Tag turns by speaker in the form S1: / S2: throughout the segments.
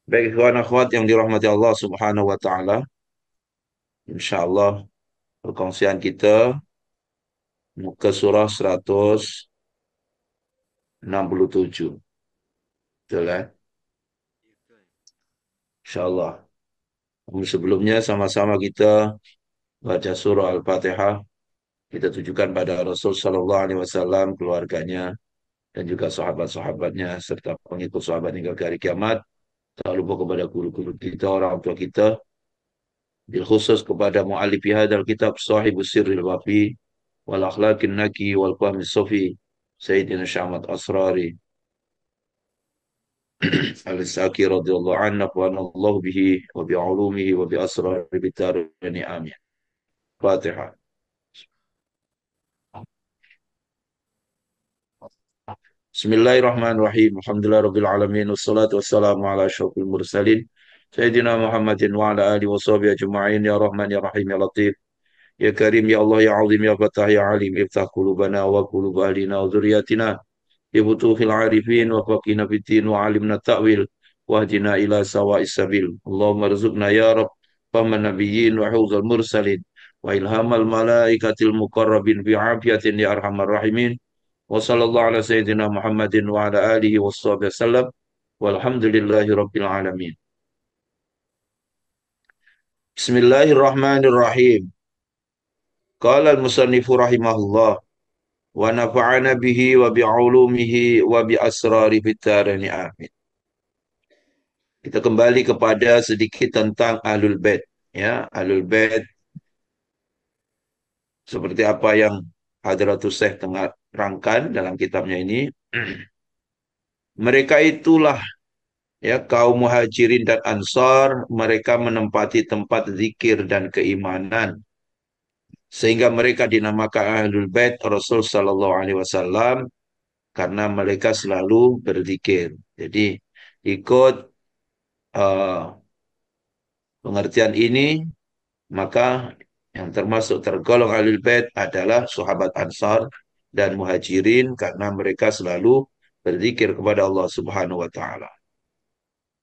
S1: Baik ikhwan akhwat yang dirahmati Allah Subhanahu wa taala, insyaallah perkongsian kita muka surah 167. Betul kan? Insyaallah. Sebelumnya sama-sama kita baca surah Al-Fatihah, kita tujukan pada Rasul sallallahu alaihi wasallam, keluarganya dan juga sahabat-sahabatnya serta pengikut sahabat hingga ke hari kiamat. Tak lupa kepada guru-guru kita, orang tua kita, bil khusus kepada muallif hadzal kitab Shahibus Sirril Wafi wal Akhlaqin Naki wal Fahmi Sofi Sayyidina Syahmat Asrari Al-Saki radhiyallahu anhu wa anallahu bihi wa bi ulumihi wa bi asrari bitarani amin. Fatihah. Bismillahirrahmanirrahim. Alhamdulillah rabbil alamin wassalatu wassalamu ala asyrafil mursalin Sayyidina Muhammadin wa ala alihi wa sahbihi ajma'in ya Rahman ya Rahim ya Latif ya Karim ya Allah ya Azim ya Fatah ya Alim iftah qulubana wa qulub ahlina wa dzurriyyatina بفتوح العارفين وفقنا في الدين وعلمنا التأويل واهدنا إلى سواء السبيل اللهم ارزقنا يا رب فهم النبيين وحوض المرسلين وإلهام الملائكة المقربين بعافية يا أرحم الراحمين وصلى الله على سيدنا محمد وعلى آله وصحبه وسلم والحمد لله رب العالمين بسم الله الرحمن الرحيم قال المصنف رحمه الله ونفعنا به وبعلومه وبأسراره في الدارين آمين. Kita kembali kepada sedikit tentang Ahlul Bait. Ya, Ahlul Bait seperti apa yang Hadratus Syekh terangkan dalam kitabnya ini. Mereka itulah ya kaum Muhajirin dan Ansar, mereka menempati tempat zikir dan keimanan sehingga mereka dinamakan Ahlul Bait Rasul sallallahu alaihi wasallam karena mereka selalu berzikir. Jadi ikut uh, pengertian ini maka yang termasuk tergolong Ahlul Bait adalah sahabat Ansar dan Muhajirin karena mereka selalu berzikir kepada Allah Subhanahu wa taala.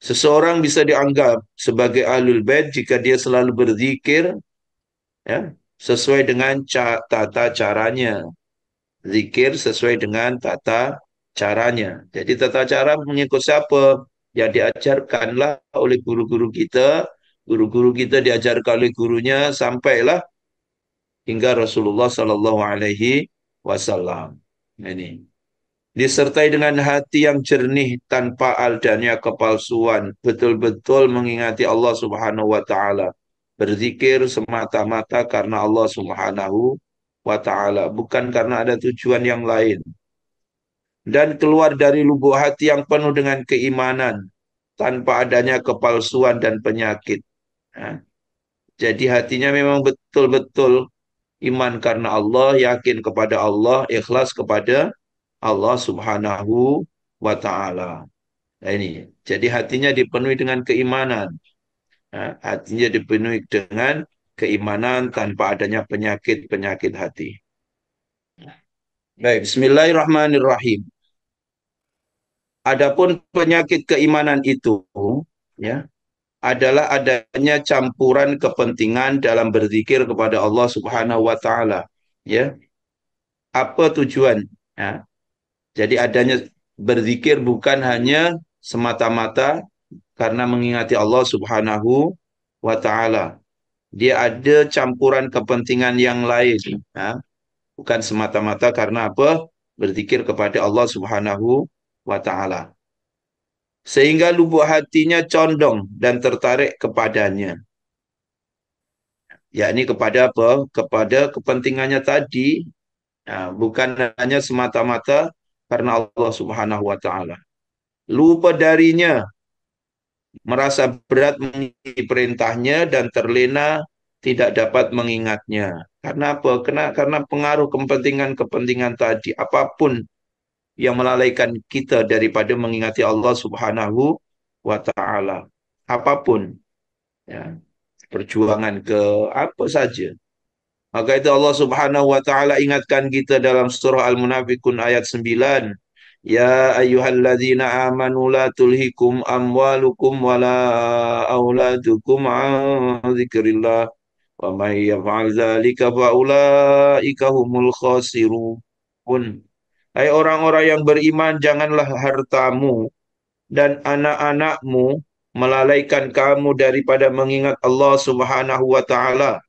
S1: Seseorang bisa dianggap sebagai Ahlul Bait jika dia selalu berzikir ya, sesuai dengan tata caranya. Zikir sesuai dengan tata caranya. Jadi tata cara mengikut siapa? Yang diajarkanlah oleh guru-guru kita. Guru-guru kita diajarkan oleh gurunya sampailah hingga Rasulullah Sallallahu Alaihi Wasallam. Ini disertai dengan hati yang jernih tanpa adanya kepalsuan, betul-betul mengingati Allah Subhanahu Wa Taala, berzikir semata-mata karena Allah Subhanahu Wa Taala, bukan karena ada tujuan yang lain, dan keluar dari lubuk hati yang penuh dengan keimanan tanpa adanya kepalsuan dan penyakit. Nah, jadi hatinya memang betul-betul iman karena Allah, yakin kepada Allah, ikhlas kepada Allah Subhanahu wa taala. Nah, ini. Jadi hatinya dipenuhi dengan keimanan. Nah, hatinya dipenuhi dengan keimanan tanpa adanya penyakit-penyakit hati. Baik, bismillahirrahmanirrahim. Adapun penyakit keimanan itu ya adalah adanya campuran kepentingan dalam berzikir kepada Allah Subhanahu wa taala. Ya, apa tujuan? Ya, jadi adanya berzikir bukan hanya semata-mata karena mengingati Allah Subhanahu wa taala. Dia ada campuran kepentingan yang lain, ya. Bukan semata-mata karena apa? Berzikir kepada Allah Subhanahu wa taala. Sehingga lubuk hatinya condong dan tertarik kepadanya. Yakni kepada apa? Kepada kepentingannya tadi, ya, bukan hanya semata-mata karena Allah Subhanahu wa taala. Lupa darinya, merasa berat mengikuti perintahnya dan terlena tidak dapat mengingatnya. Karena apa? Karena pengaruh kepentingan-kepentingan tadi. Apapun yang melalaikan kita daripada mengingati Allah Subhanahu wa taala. Apapun, ya, perjuangan ke apa saja. Maka itu Allah Subhanahu wa taala ingatkan kita dalam surah Al-Munafikun ayat 9. Ya ayyuhalladzina amanu la tulhikum amwalukum wala auladukum an dzikrillah wa may yaf'al dzalika fa ulaika humul khasirun. Hai orang-orang yang beriman, janganlah hartamu dan anak-anakmu melalaikan kamu daripada mengingat Allah Subhanahu wa taala.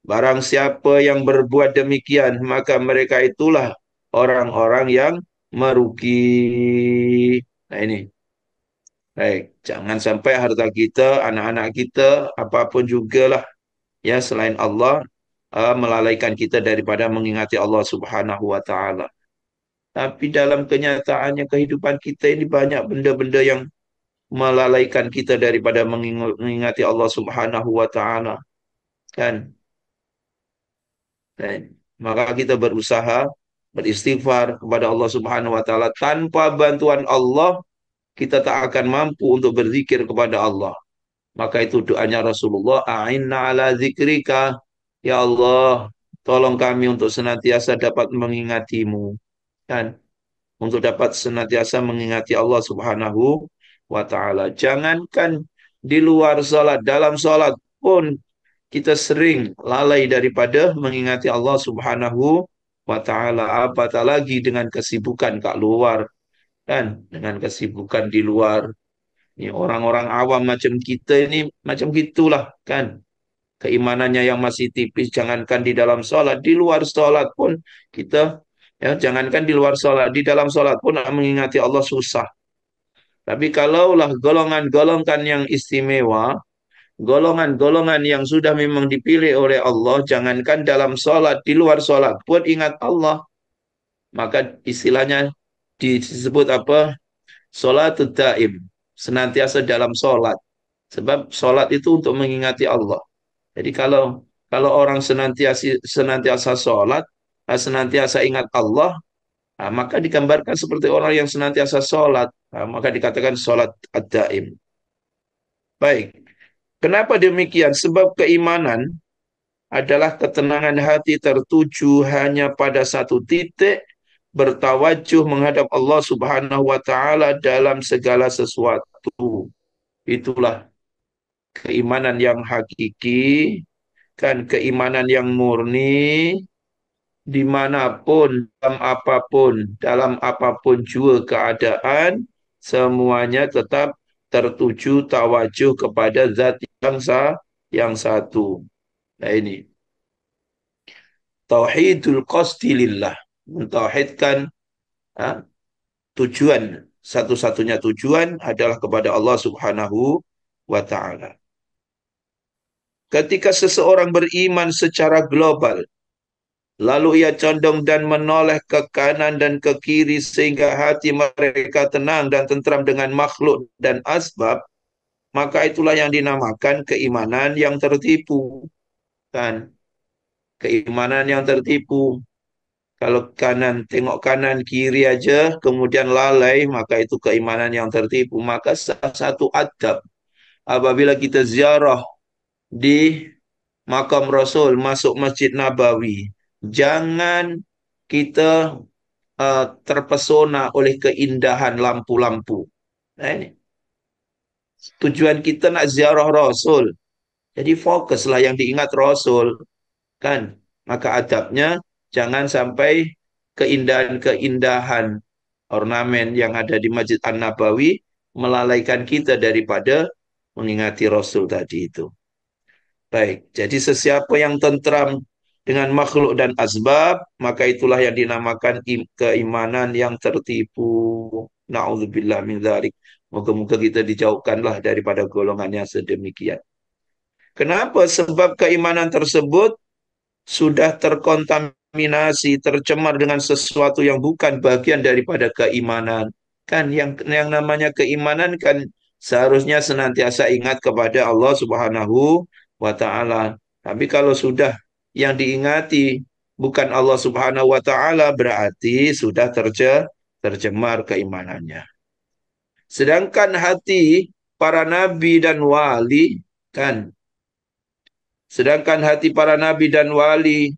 S1: Barang siapa yang berbuat demikian, maka mereka itulah orang-orang yang merugi. Nah ini, baik. Jangan sampai harta kita, anak-anak kita, apapun jugalah ya selain Allah melalaikan kita daripada mengingati Allah Subhanahu wa taala. Tapi dalam kenyataannya kehidupan kita ini banyak benda-benda yang melalaikan kita daripada mengingati Allah Subhanahu wa taala, kan? Dan maka kita berusaha beristighfar kepada Allah Subhanahu wa taala. Tanpa bantuan Allah, kita tak akan mampu untuk berzikir kepada Allah. Maka itu doanya Rasulullah, a'inna ala zikrika. Ya Allah, tolong kami untuk senantiasa dapat mengingatimu. Kan? Untuk dapat senantiasa mengingati Allah Subhanahu wa taala. Jangankan di luar salat, dalam salat pun kita sering lalai daripada mengingati Allah Subhanahu wa taala. Apatah lagi dengan kesibukan kat luar, kan? Dengan kesibukan di luar. Ini orang-orang awam macam kita ini macam gitulah, kan? Keimanannya yang masih tipis, jangankan di dalam sholat, di luar sholat pun kita, ya jangankan di luar sholat, di dalam sholat pun nak mengingati Allah susah. Tapi kalaulah golongan-golongan yang istimewa, golongan-golongan yang sudah memang dipilih oleh Allah, jangankan dalam sholat, di luar sholat pun ingat Allah. Maka istilahnya disebut apa? Sholatul daim, senantiasa dalam sholat. Sebab sholat itu untuk mengingati Allah. Jadi kalau orang senantiasa senantiasa sholat, senantiasa ingat Allah, maka digambarkan seperti orang yang senantiasa sholat. Maka dikatakan sholat ad-daim. Baik. Kenapa demikian? Sebab keimanan adalah ketenangan hati tertuju hanya pada satu titik, bertawajuh menghadap Allah Subhanahu wa taala dalam segala sesuatu. Itulah keimanan yang hakiki, kan keimanan yang murni, dimanapun, dalam apapun jua keadaan, semuanya tetap tertuju tawajuh kepada zat yang satu. Nah ini, tauhidul qasdi lillah, mentauhidkan ah, tujuan, satu-satunya tujuan adalah kepada Allah Subhanahu wa taala. Ketika seseorang beriman secara global, lalu ia condong dan menoleh ke kanan dan ke kiri sehingga hati mereka tenang dan tentram dengan makhluk dan asbab, maka itulah yang dinamakan keimanan yang tertipu. Kan? Keimanan yang tertipu. Kalau kanan, tengok kanan kiri aja, kemudian lalai, maka itu keimanan yang tertipu. Maka salah satu adab apabila kita ziarah di makam Rasul, masuk Masjid Nabawi, jangan kita terpesona oleh keindahan lampu-lampu. Nah ini, tujuan kita nak ziarah Rasul. Jadi fokuslah yang diingat Rasul, kan? Maka adabnya jangan sampai keindahan-keindahan ornamen yang ada di Masjid An-Nabawi melalaikan kita daripada mengingati Rasul tadi itu. Baik, jadi sesiapa yang tentram dengan makhluk dan asbab, maka itulah yang dinamakan keimanan yang tertipu. Na'udzubillah min dzalik. Moga-moga kita dijauhkanlah daripada golongan yang sedemikian. Kenapa? Sebab keimanan tersebut sudah terkontaminasi, tercemar dengan sesuatu yang bukan bagian daripada keimanan. Kan yang namanya keimanan kan seharusnya senantiasa ingat kepada Allah Subhanahu wa taala. Tapi kalau sudah yang diingati bukan Allah Subhanahu wa taala, berarti sudah tercemar keimanannya. Sedangkan hati para nabi dan wali, kan, sedangkan hati para nabi dan wali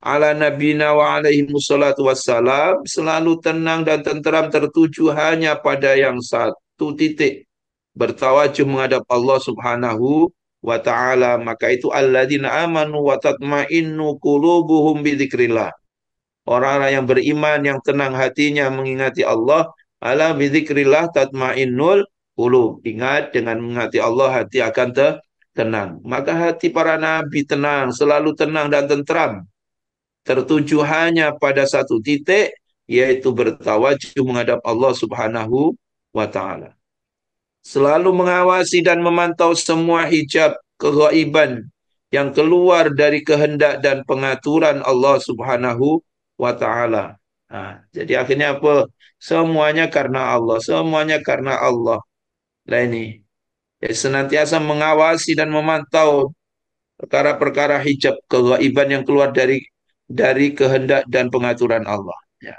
S1: ala nabina wa alaihi wassalatu wassalam, selalu tenang dan tenteram tertuju hanya pada yang satu titik, bertawajuh menghadap Allah Subhanahu wa taala. Maka itu alladzina amanu wa tatmainnu qulubuhum bidzikrillah. Orang-orang yang beriman yang tenang hatinya mengingati Allah, ala bidzikrillah tatmainnul qulub. Ingat, dengan mengingati Allah hati akan tenang. Maka hati para nabi tenang, selalu tenang dan tentram, tertuju hanya pada satu titik, yaitu bertawajuh menghadap Allah Subhanahu wa taala. Selalu mengawasi dan memantau semua hijab keghaiban yang keluar dari kehendak dan pengaturan Allah Subhanahu wa taala. Nah, jadi akhirnya apa? Semuanya karena Allah, semuanya karena Allah. Lah ini, ya, senantiasa mengawasi dan memantau perkara-perkara hijab keghaiban yang keluar dari kehendak dan pengaturan Allah. Ya.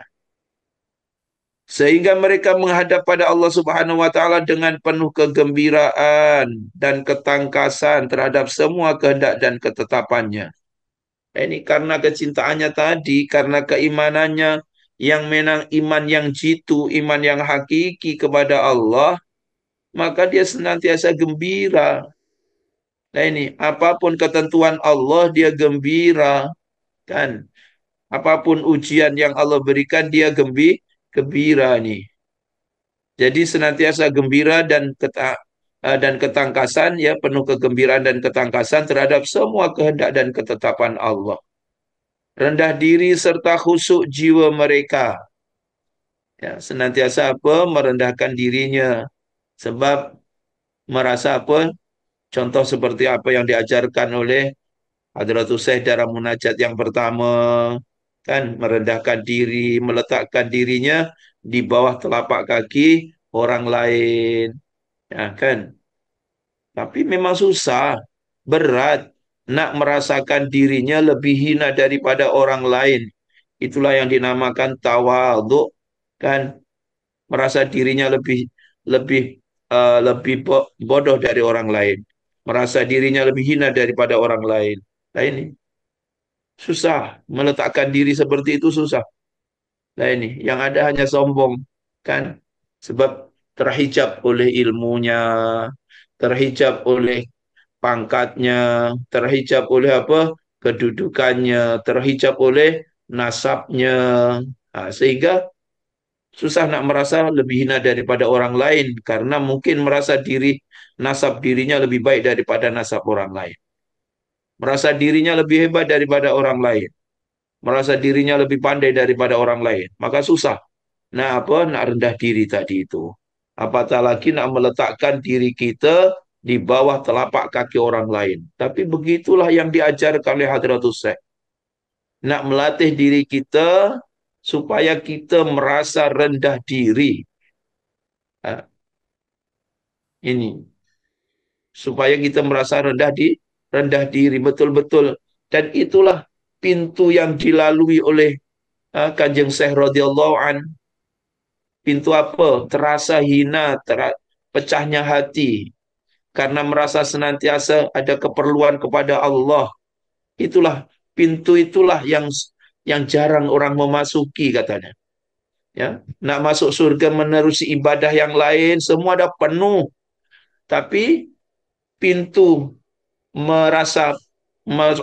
S1: Sehingga mereka menghadap pada Allah Subhanahu wa taala dengan penuh kegembiraan dan ketangkasan terhadap semua kehendak dan ketetapannya. Ini karena kecintaannya tadi, karena keimanannya yang menang, iman yang jitu, iman yang hakiki kepada Allah, maka dia senantiasa gembira. Nah ini, apapun ketentuan Allah, dia gembira. Kan? Apapun ujian yang Allah berikan, dia gembira nih. Jadi senantiasa gembira dan ketangkasan, ya, penuh kegembiraan dan ketangkasan terhadap semua kehendak dan ketetapan Allah. Rendah diri serta khusyuk jiwa mereka. Ya, senantiasa apa? Merendahkan dirinya. Sebab merasa apa? Contoh seperti apa yang diajarkan oleh Hadratus Syekh dalam munajat yang pertama, kan, merendahkan diri, meletakkan dirinya di bawah telapak kaki orang lain, ya kan? Tapi memang susah, berat, nak merasakan dirinya lebih hina daripada orang lain. Itulah yang dinamakan tawadhu, kan? Merasa dirinya lebih lebih lebih bodoh dari orang lain, merasa dirinya lebih hina daripada orang lain. Nah ini susah, meletakkan diri seperti itu susah. Nah ini yang ada hanya sombong, kan? Sebab terhijab oleh ilmunya, terhijab oleh pangkatnya, terhijab oleh apa? Kedudukannya, terhijab oleh nasabnya. Nah, sehingga susah nak merasa lebih hina daripada orang lain karena mungkin merasa nasab dirinya lebih baik daripada nasab orang lain. Merasa dirinya lebih hebat daripada orang lain. Merasa dirinya lebih pandai daripada orang lain. Maka susah. Nah, apa? Nak rendah diri tadi itu. Apatah lagi nak meletakkan diri kita di bawah telapak kaki orang lain. Tapi begitulah yang diajarkan oleh Hadratus Syekh. Nak melatih diri kita supaya kita merasa rendah diri. Ah, ini. Supaya kita merasa rendah diri betul-betul. Dan itulah pintu yang dilalui oleh Kanjeng Syekh radhiyallahu an. Pintu apa? Terasa hina, pecahnya hati karena merasa senantiasa ada keperluan kepada Allah. Itulah pintu itulah yang jarang orang memasuki katanya. Ya, nak masuk surga menerusi ibadah yang lain semua dah penuh, tapi pintu merasa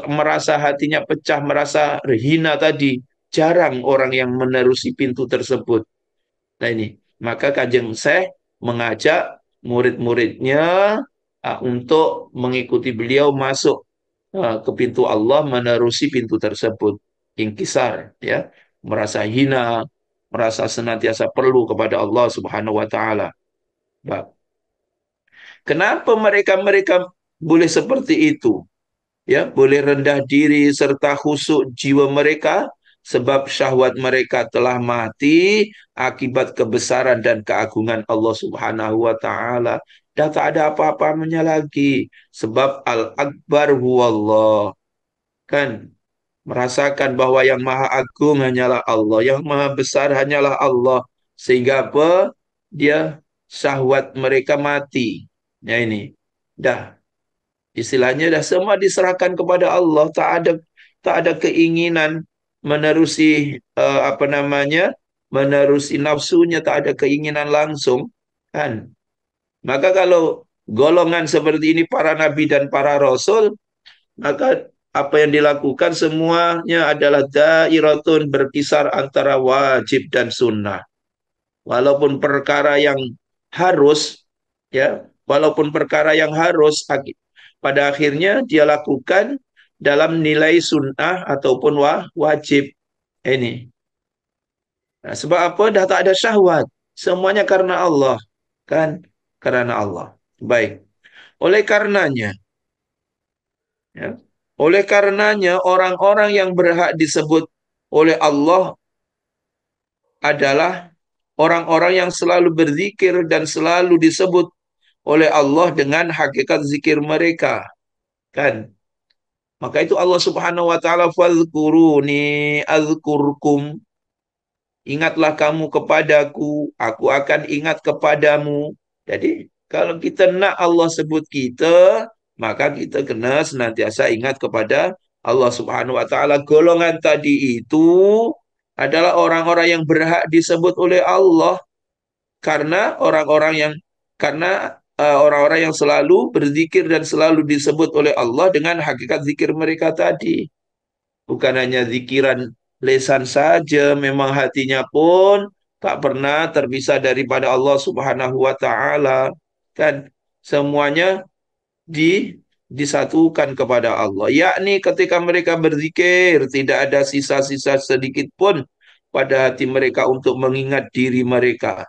S1: merasa hatinya pecah, merasa hina tadi, jarang orang yang menerusi pintu tersebut. Nah ini, maka Kanjeng Syekh mengajak murid-muridnya untuk mengikuti beliau masuk ke pintu Allah, menerusi pintu tersebut. Ingkisar, ya, merasa hina, merasa senantiasa perlu kepada Allah Subhanahu wa taala. Kenapa mereka boleh seperti itu? Ya, boleh rendah diri serta khusyuk jiwa mereka sebab syahwat mereka telah mati akibat kebesaran dan keagungan Allah Subhanahu wa taala. Dah tak ada apa-apanya lagi sebab Al-Akbar huwallah. Kan merasakan bahwa yang maha agung hanyalah Allah, yang maha besar hanyalah Allah. Sehingga apa? Dia syahwat mereka mati. Ya ini. Dah istilahnya dah semua diserahkan kepada Allah. Tak ada tak ada keinginan menerusi apa namanya, menerusi nafsunya, tak ada keinginan langsung, kan? Maka kalau golongan seperti ini para nabi dan para rasul, maka apa yang dilakukan semuanya adalah dairatun, berkisar antara wajib dan sunnah. Walaupun perkara yang harus, ya, walaupun perkara yang harus, pada akhirnya dia lakukan dalam nilai sunnah ataupun wajib ini. Nah, sebab apa? Dah tak ada syahwat. Semuanya karena Allah, kan? Karena Allah. Baik. Oleh karenanya, ya, oleh karenanya orang-orang yang berhak disebut oleh Allah adalah orang-orang yang selalu berzikir dan selalu disebut oleh Allah dengan hakikat zikir mereka, kan? Maka itu Allah Subhanahu wa taala, fadhkuruni azkurkum. Ingatlah kamu kepadaku, aku akan ingat kepadamu. Jadi, kalau kita nak Allah sebut kita, maka kita kena senantiasa ingat kepada Allah Subhanahu wa taala. Golongan tadi itu adalah orang-orang yang berhak disebut oleh Allah karena orang-orang yang selalu berzikir dan selalu disebut oleh Allah dengan hakikat zikir mereka tadi. Bukan hanya zikiran lesan saja, memang hatinya pun tak pernah terpisah daripada Allah Subhanahu wa taala. Kan semuanya disatukan kepada Allah. Yakni ketika mereka berzikir tidak ada sisa-sisa sedikit pun pada hati mereka untuk mengingat diri mereka.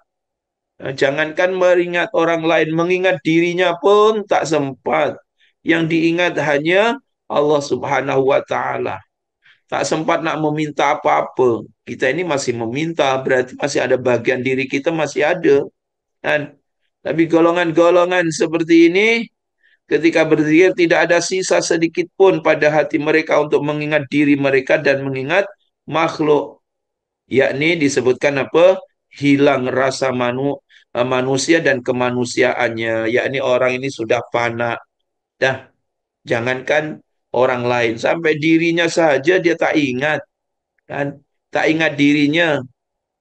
S1: Nah, jangankan mengingat orang lain, mengingat dirinya pun tak sempat. Yang diingat hanya Allah Subhanahu wa taala. Tak sempat nak meminta apa-apa. Kita ini masih meminta, berarti masih ada bagian diri kita masih ada, kan? Tapi golongan-golongan seperti ini ketika berzikir tidak ada sisa sedikit pun pada hati mereka untuk mengingat diri mereka dan mengingat makhluk. Yakni disebutkan apa? Hilang rasa manusia dan kemanusiaannya. Yakni orang ini sudah fana. Dah, jangankan orang lain, sampai dirinya saja dia tak ingat, kan? Tak ingat dirinya.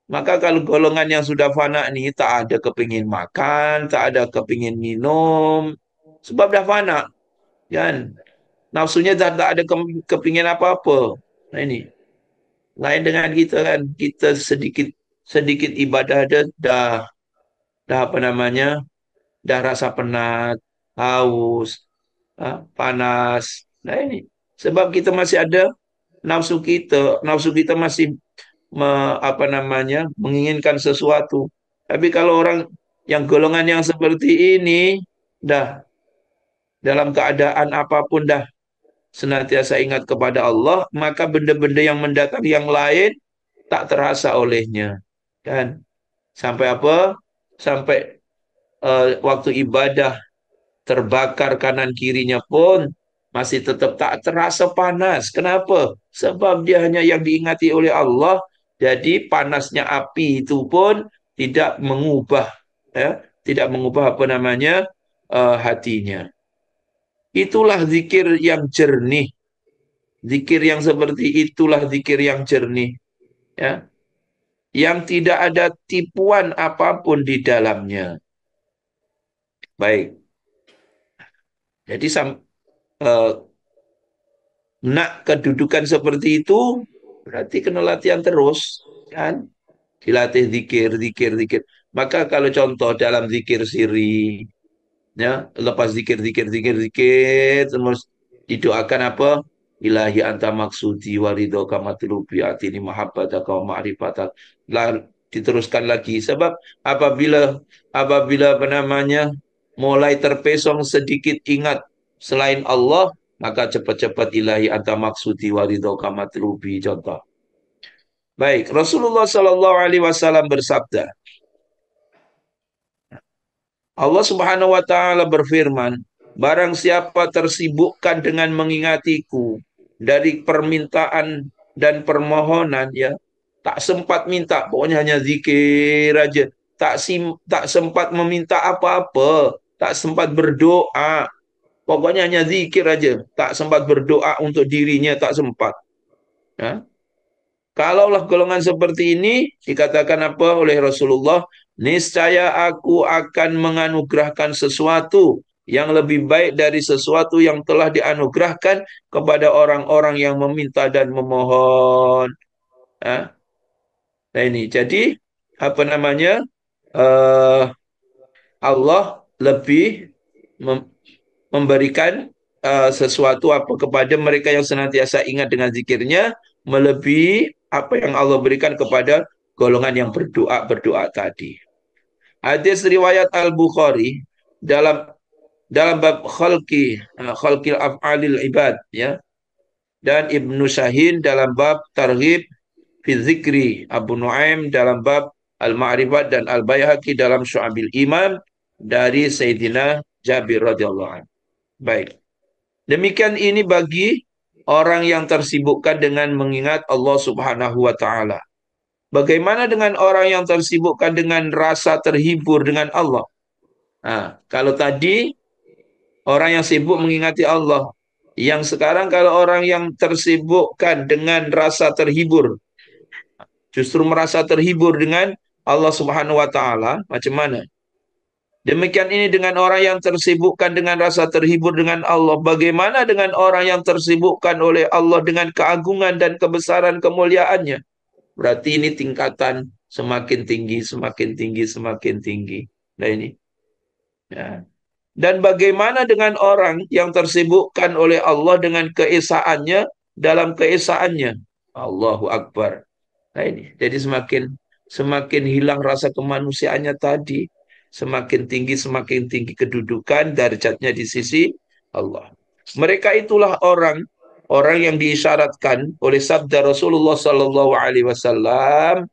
S1: Maka kalau golongan yang sudah fana ini tak ada kepingin makan, tak ada kepingin minum, sebab dah fana, kan? Nafsunya dah tak ada kepingin apa-apa. Nah ini, lain dengan kita, kan? Kita sedikit sedikit ibadah dah apa namanya, dah rasa penat, haus, panas. Nah ini, sebab kita masih ada nafsu kita masih apa namanya, menginginkan sesuatu. Tapi kalau orang yang golongan yang seperti ini, dah dalam keadaan apapun dah senantiasa ingat kepada Allah, maka benda-benda yang mendatang yang lain tak terasa olehnya, kan? Sampai apa? Sampai waktu ibadah terbakar kanan kirinya pun masih tetap tak terasa panas. Kenapa? Sebab dia hanya yang diingati oleh Allah. Jadi panasnya api itu pun tidak mengubah, ya, tidak mengubah apa namanya, hatinya. Itulah zikir yang jernih. Zikir yang seperti itulah zikir yang jernih, ya, yang tidak ada tipuan apapun di dalamnya. Baik. Jadi eh, nak kedudukan seperti itu, berarti kena latihan terus, kan? Dilatih zikir, zikir, zikir. Maka kalau contoh dalam zikir siri, ya, lepas zikir, zikir, zikir, zikir, terus didoakan apa? Ilahi anta maksudi warido kamatlubi atini mahabbataka wa ma'rifatak. Diteruskan lagi. Sebab apabila apabila apa namanya, mulai terpesong sedikit ingat selain Allah, maka cepat-cepat ilahi anta maksudi warido kamatlubi, contoh. Baik, Rasulullah Shallallahu Alaihi Wasallam bersabda, Allah Subhanahu Wa Taala berfirman, barang siapa tersibukkan dengan mengingatiku dari permintaan dan permohonan, ya, tak sempat minta, pokoknya hanya zikir aja, tak sempat meminta apa-apa, tak sempat berdoa, Pokoknya hanya zikir aja. Tak sempat berdoa untuk dirinya, tak sempat. Ya. Kalaulah golongan seperti ini, dikatakan apa oleh Rasulullah? Niscaya aku akan menganugerahkan sesuatu yang lebih baik dari sesuatu yang telah dianugerahkan kepada orang-orang yang meminta dan memohon. Ya. Nah ini, jadi apa namanya? eh Allah lebih memberikan sesuatu apa kepada mereka yang senantiasa ingat dengan zikirnya melebihi apa yang Allah berikan kepada golongan yang berdoa tadi. Hadis riwayat Al-Bukhari dalam bab khalqil af'alil ibad, ya, dan Ibnu Syahin dalam bab targhib fi zikri, Abu Nuaim dalam bab Al-Ma'rifat, dan Al-Baihaqi dalam Syu'abil Iman dari Sayyidina Jabir radhiyallahu anhu. Baik. Demikian ini bagi orang yang tersibukkan dengan mengingat Allah Subhanahu wa taala. Bagaimana dengan orang yang tersibukkan dengan rasa terhibur dengan Allah? Nah, kalau tadi orang yang sibuk mengingati Allah, yang sekarang kalau orang yang tersibukkan dengan rasa terhibur, justru merasa terhibur dengan Allah Subhanahu wa taala, macam mana? Demikian ini dengan orang yang tersibukkan dengan rasa terhibur dengan Allah. Bagaimana dengan orang yang tersibukkan oleh Allah dengan keagungan dan kebesaran kemuliaannya? Berarti ini tingkatan semakin tinggi, semakin tinggi, semakin tinggi. Nah ini. Ya. Dan bagaimana dengan orang yang tersibukkan oleh Allah dengan keesaannya dalam keesaannya? Allahu Akbar. Nah ini. Jadi semakin hilang rasa kemanusiaannya tadi. Semakin tinggi kedudukan derajatnya di sisi Allah. Mereka itulah orang yang diisyaratkan oleh sabda Rasulullah Sallallahu Alaihi Wasallam,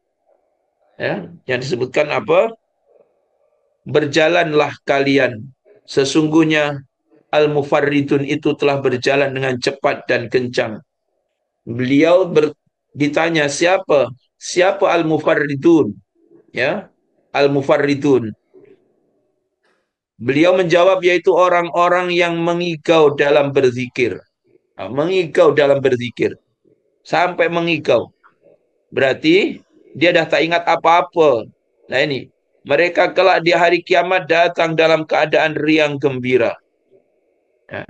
S1: ya, yang disebutkan apa? Berjalanlah kalian, sesungguhnya al-mufarridun itu telah berjalan dengan cepat dan kencang. Beliau ditanya siapa al-mufarridun, ya, al-mufarridun. Beliau menjawab yaitu orang-orang yang mengigau dalam berzikir. Nah, mengigau dalam berzikir. Sampai mengigau. Berarti dia dah tak ingat apa-apa. Nah ini. Mereka kelak di hari kiamat datang dalam keadaan riang gembira. Ya.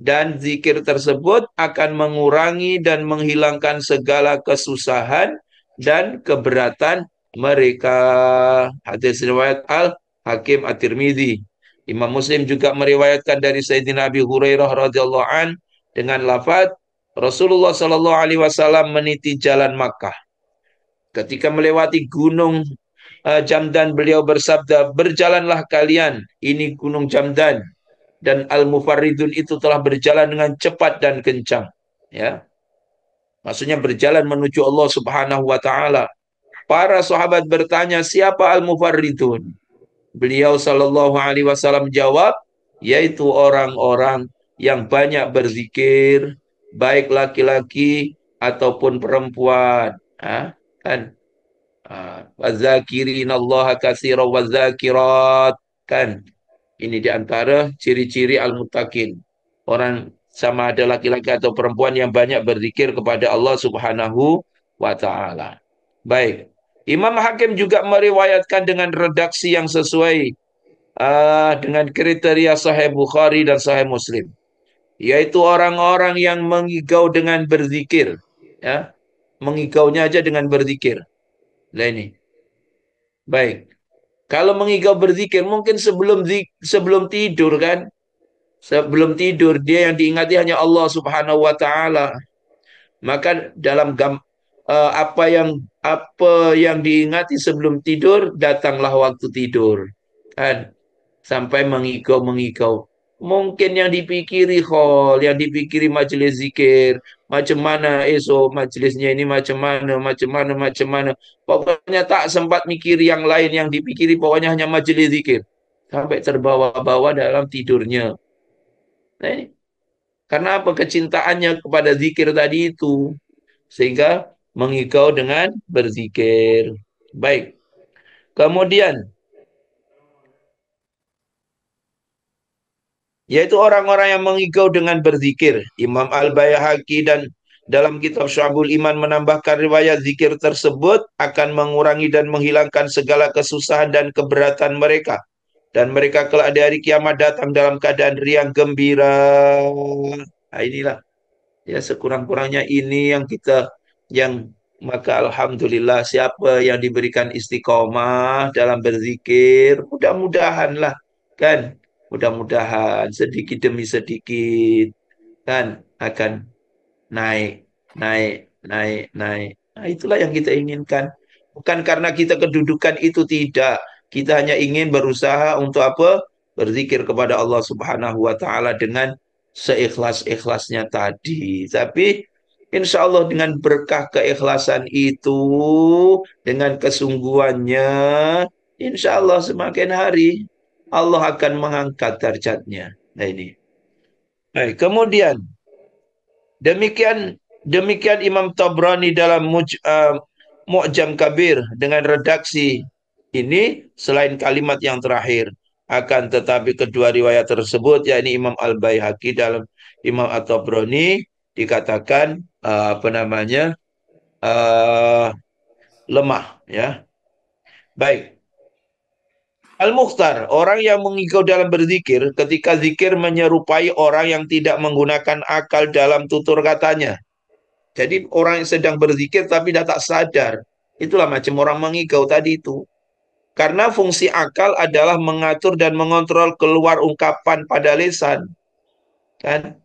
S1: Dan zikir tersebut akan mengurangi dan menghilangkan segala kesusahan dan keberatan mereka. Hadis riwayat Al-Hakim At-Tirmidzi. Imam Muslim juga meriwayatkan dari Sayyidina Abi Hurairah radhiyallahu an dengan lafaz Rasulullah Shallallahu alaihi wasallam meniti jalan Makkah. Ketika melewati gunung Jamdan, beliau bersabda, "Berjalanlah kalian, ini gunung Jamdan, dan Al-Mufarridun itu telah berjalan dengan cepat dan kencang." Ya. Maksudnya berjalan menuju Allah Subhanahu wa taala. Para sahabat bertanya, "Siapa Al-Mufarridun?" Beliau sallallahu alaihi wasallam jawab, yaitu orang-orang yang banyak berzikir, baik laki-laki ataupun perempuan. Kan? Wazakirin Allah katsiran wazakirat. Kan? Ini di antara ciri-ciri al-muttaqin. Orang sama ada laki-laki atau perempuan yang banyak berzikir kepada Allah Subhanahu wa taala. Baik. Imam Hakim juga meriwayatkan dengan redaksi yang sesuai dengan kriteria Sahih Bukhari dan Sahih Muslim, yaitu orang-orang yang mengigau dengan berzikir, ya, mengigaunya aja dengan berzikir. Nah ini, baik. Kalau mengigau berzikir, mungkin sebelum tidur kan, sebelum tidur dia yang diingati hanya Allah Subhanahu Wa Taala. Maka dalam apa yang diingati sebelum tidur, datanglah waktu tidur, kan? Sampai mengigau-mengigau. Mungkin yang dipikiri khol, yang dipikiri majelis zikir, macam mana esok majelisnya ini, macam mana, macam mana, macam mana. Pokoknya tak sempat mikir yang lain, yang dipikiri pokoknya hanya majelis zikir. Sampai terbawa-bawa dalam tidurnya. Nah, ini. Karena apa? Kecintaannya kepada zikir tadi itu. Sehingga mengigau dengan berzikir. Baik. Kemudian, yaitu orang-orang yang mengigau dengan berzikir. Imam Al-Baihaqi dan dalam kitab Syu'abul Iman menambahkan riwayat zikir tersebut akan mengurangi dan menghilangkan segala kesusahan dan keberatan mereka. Dan mereka kelak di hari kiamat datang dalam keadaan riang gembira. Nah, inilah ya sekurang-kurangnya ini yang kita yang maka alhamdulillah siapa yang diberikan istiqomah dalam berzikir, mudah-mudahan lah kan, mudah-mudahan sedikit demi sedikit kan akan naik, naik, naik, naik. Nah, itulah yang kita inginkan. Bukan karena kita kedudukan itu tidak. Kita hanya ingin berusaha untuk apa? Berzikir kepada Allah Subhanahu wa taala dengan seikhlas-ikhlasnya tadi. Tapi insya Allah dengan berkah keikhlasan itu, dengan kesungguhannya, insya Allah semakin hari Allah akan mengangkat derajatnya. Nah ini. Baik, kemudian demikian demikian Imam Tabrani dalam Mu'jam Kabir dengan redaksi ini selain kalimat yang terakhir. Akan tetapi kedua riwayat tersebut yakni Imam Al-Baihaqi dalam Imam At-Tabrani dikatakan apa namanya uh, lemah ya. Baik. Al-Mukhtar, orang yang mengigau dalam berzikir ketika zikir menyerupai orang yang tidak menggunakan akal dalam tutur katanya. Jadi orang yang sedang berzikir tapi tidak tak sadar. Itulah macam orang mengigau tadi itu. Karena fungsi akal adalah mengatur dan mengontrol keluar ungkapan pada lisan. Kan?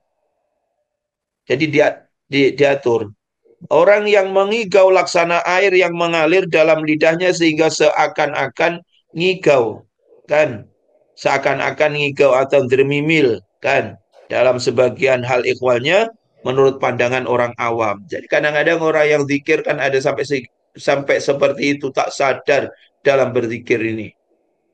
S1: Jadi diatur. Orang yang mengigau laksana air yang mengalir dalam lidahnya sehingga seakan-akan ngigau. Kan? Seakan-akan ngigau atau dermimil. Kan? Dalam sebagian hal ikhwalnya menurut pandangan orang awam. Jadi kadang-kadang orang yang zikir kan ada sampai seperti itu tak sadar dalam berzikir ini.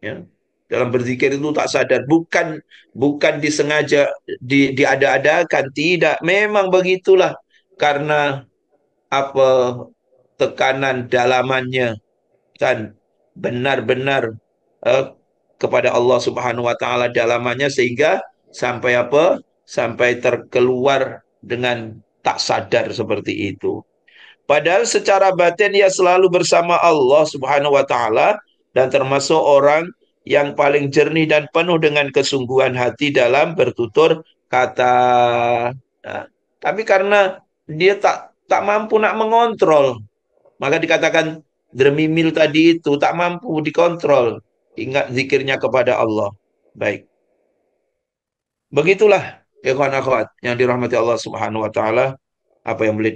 S1: Ya. Dalam berzikir itu tak sadar, bukan disengaja diada-adakan, tidak. Memang begitulah karena apa tekanan dalamannya kan benar-benar eh, kepada Allah Subhanahu wa taala dalamannya sehingga sampai apa? Sampai terkeluar dengan tak sadar seperti itu. Padahal secara batin ia selalu bersama Allah Subhanahu wa taala dan termasuk orang yang paling jernih dan penuh dengan kesungguhan hati dalam bertutur kata. Nah, tapi karena dia tak mampu nak mengontrol, maka dikatakan dermimil tadi itu tak mampu dikontrol. Ingat zikirnya kepada Allah. Baik. Begitulah ikhwan akhwat yang dirahmati Allah Subhanahu wa taala apa yang boleh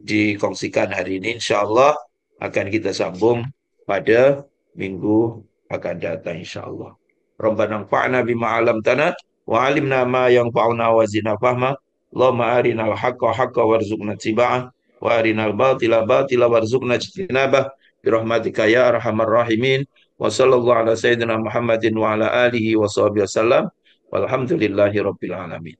S1: dikongsikan hari ini insyaallah akan kita sambung pada minggu akan datang insyaallah. Rabbana anfa'na bima 'allamtana wa 'allimna ma yanfa'una wa zidna fahma. Allahumma arinal haqqa haqqa warzuqna tiba'ah wa arinal batila batila warzuqna ijtinabah bi rahmatika ya arhamar rahimin. Wa sallallahu ala sayyidina Muhammadin wa ala alihi wa sahbihi wasallam. Walhamdulillahi rabbil alamin.